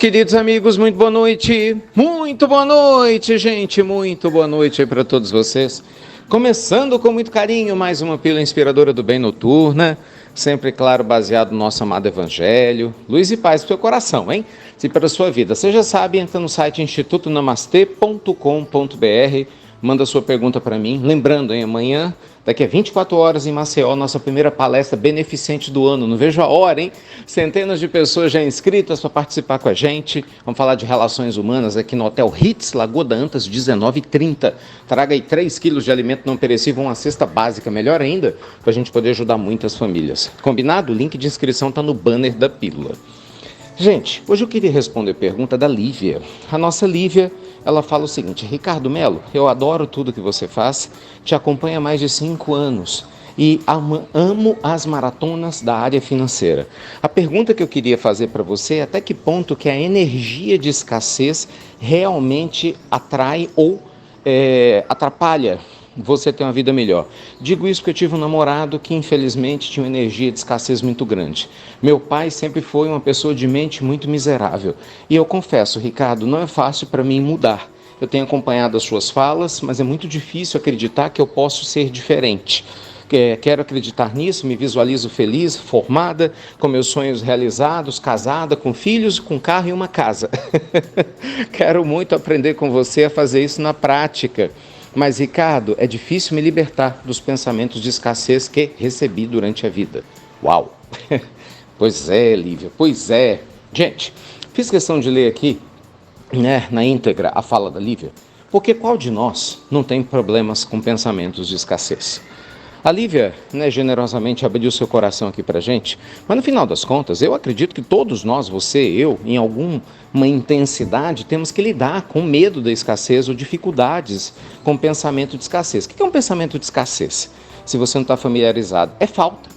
queridos amigos, muito boa noite. Muito boa noite, gente. Muito boa noite aí para todos vocês. Começando com muito carinho mais uma pílula inspiradora do bem noturna. Sempre, claro, baseado no nosso amado evangelho. Luz e paz para o seu coração, hein? E para a sua vida. Você já sabe, entra no site institutonamastê.com.br. Manda sua pergunta para mim. Lembrando, hein, amanhã, daqui a 24 horas em Maceió, nossa primeira palestra beneficente do ano. Não vejo a hora, hein? Centenas de pessoas já inscritas para participar com a gente. Vamos falar de relações humanas aqui no Hotel Ritz, Lagoa da Antas, 19h30. Traga aí 3 quilos de alimento não perecível, uma cesta básica, melhor ainda, para a gente poder ajudar muitas famílias. Combinado? O link de inscrição está no banner da pílula. Gente, hoje eu queria responder a pergunta da Lívia. A nossa Lívia, ela fala o seguinte: Ricardo Melo, eu adoro tudo que você faz, te acompanho há mais de 5 anos e amo as maratonas da área financeira. A pergunta que eu queria fazer para você é até que ponto que a energia de escassez realmente atrai ou atrapalha você ter uma vida melhor. Digo isso porque eu tive um namorado que infelizmente tinha uma energia de escassez muito grande. Meu pai sempre foi uma pessoa de mente muito miserável. E eu confesso, Ricardo, não é fácil para mim mudar. Eu tenho acompanhado as suas falas, mas é muito difícil acreditar que eu posso ser diferente. Quero acreditar nisso, me visualizo feliz, formada, com meus sonhos realizados, casada, com filhos, com carro e uma casa. Quero muito aprender com você a fazer isso na prática. Mas, Ricardo, é difícil me libertar dos pensamentos de escassez que recebi durante a vida. Uau! Pois é, Lívia, pois é. Gente, fiz questão de ler aqui, na íntegra, a fala da Lívia, porque qual de nós não tem problemas com pensamentos de escassez? A Lívia, generosamente abriu seu coração aqui pra gente, mas no final das contas, eu acredito que todos nós, você, eu, em alguma intensidade, temos que lidar com medo da escassez ou dificuldades com o pensamento de escassez. O que é um pensamento de escassez? Se você não está familiarizado, é falta.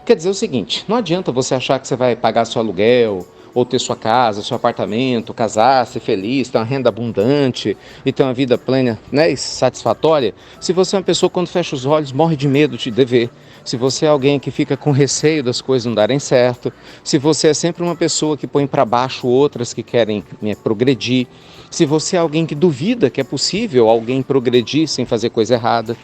Quer dizer o seguinte, não adianta você achar que você vai pagar seu aluguel, ou ter sua casa, seu apartamento, casar, ser feliz, ter uma renda abundante e ter uma vida plena, e satisfatória, se você é uma pessoa que quando fecha os olhos morre de medo de dever, se você é alguém que fica com receio das coisas não darem certo, se você é sempre uma pessoa que põe para baixo outras que querem progredir, se você é alguém que duvida que é possível alguém progredir sem fazer coisa errada.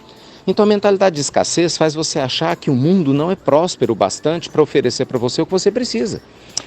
Então a mentalidade de escassez faz você achar que o mundo não é próspero o bastante para oferecer para você o que você precisa.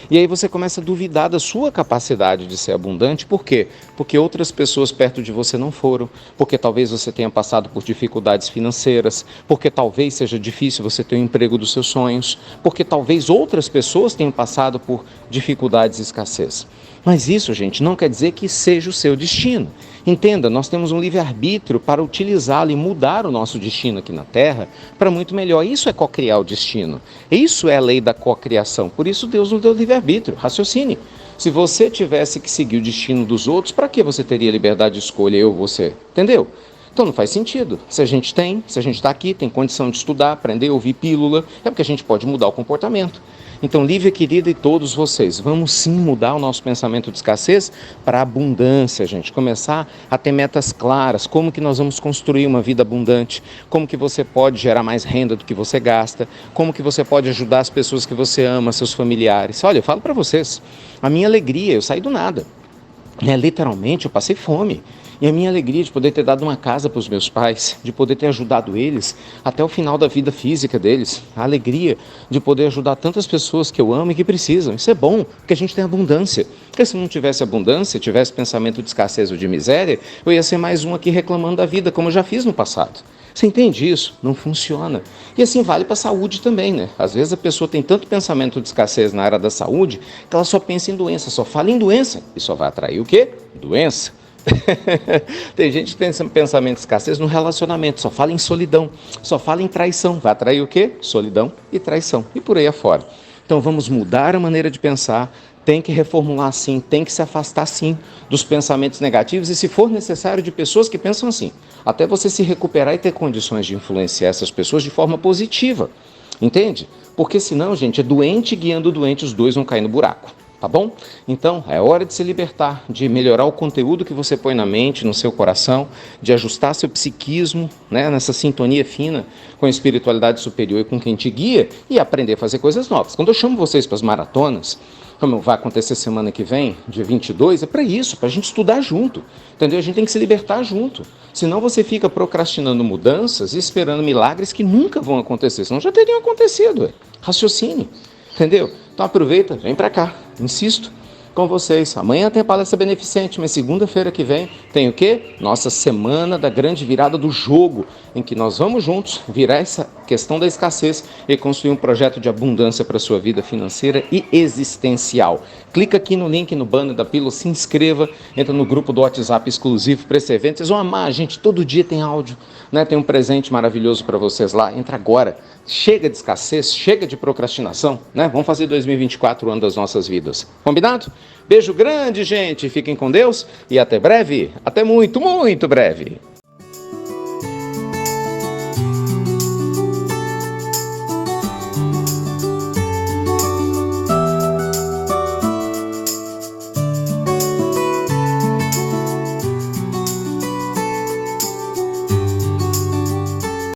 E aí você começa a duvidar da sua capacidade de ser abundante. Por quê? Porque outras pessoas perto de você não foram, porque talvez você tenha passado por dificuldades financeiras, porque talvez seja difícil você ter o emprego dos seus sonhos, porque talvez outras pessoas tenham passado por dificuldades e escassez. Mas isso, gente, não quer dizer que seja o seu destino. Entenda, nós temos um livre-arbítrio para utilizá-lo e mudar o nosso destino aqui na Terra para muito melhor. Isso é co-criar o destino. Isso é a lei da co-criação. Por isso Deus nos deu livre-arbítrio. Raciocine. Se você tivesse que seguir o destino dos outros, para que você teria liberdade de escolha, eu ou você? Entendeu? Então não faz sentido. Se a gente está aqui, tem condição de estudar, aprender, ouvir pílula, é porque a gente pode mudar o comportamento. Então, Lívia querida e todos vocês, vamos sim mudar o nosso pensamento de escassez para abundância, gente. Começar a ter metas claras, como que nós vamos construir uma vida abundante, como que você pode gerar mais renda do que você gasta, como que você pode ajudar as pessoas que você ama, seus familiares. Olha, eu falo para vocês, a minha alegria, eu saí do nada. Literalmente, eu passei fome. E a minha alegria de poder ter dado uma casa para os meus pais, de poder ter ajudado eles até o final da vida física deles. A alegria de poder ajudar tantas pessoas que eu amo e que precisam. Isso é bom, porque a gente tem abundância. Porque se não tivesse abundância, tivesse pensamento de escassez ou de miséria, eu ia ser mais um aqui reclamando da vida, como eu já fiz no passado. Você entende isso? Não funciona. E assim vale para a saúde também, Às vezes a pessoa tem tanto pensamento de escassez na área da saúde que ela só pensa em doença, só fala em doença. E só vai atrair o quê? Doença. Tem gente que tem pensamento de escassez no relacionamento, só fala em solidão, só fala em traição. Vai atrair o quê? Solidão e traição. E por aí afora. Então vamos mudar a maneira de pensar, tem que reformular sim, tem que se afastar sim dos pensamentos negativos e, se for necessário, de pessoas que pensam assim, até você se recuperar e ter condições de influenciar essas pessoas de forma positiva, entende? Porque senão, gente, é doente guiando o doente, os dois vão cair no buraco. Tá bom? Então, é hora de se libertar, de melhorar o conteúdo que você põe na mente, no seu coração, de ajustar seu psiquismo, né, nessa sintonia fina com a espiritualidade superior e com quem te guia, e aprender a fazer coisas novas. Quando eu chamo vocês para as maratonas, como vai acontecer semana que vem, dia 22, é para isso, para a gente estudar junto, entendeu? A gente tem que se libertar junto. Senão você fica procrastinando mudanças e esperando milagres que nunca vão acontecer, senão já teriam acontecido. Raciocínio. Entendeu? Então aproveita, vem pra cá, insisto com vocês. Amanhã tem a palestra beneficente, mas segunda-feira que vem tem o quê? Nossa semana da grande virada do jogo, em que nós vamos juntos virar essa questão da escassez e construir um projeto de abundância para a sua vida financeira e existencial. Clica aqui no link no banner da Pílula, se inscreva, entra no grupo do WhatsApp exclusivo para esse evento. Vocês vão amar, gente, todo dia tem áudio, né? Tem um presente maravilhoso para vocês lá. Entra agora. Chega de escassez, chega de procrastinação, né? Vamos fazer 2024 o ano das nossas vidas. Combinado? Beijo grande, gente. Fiquem com Deus e até breve. Até muito, muito breve.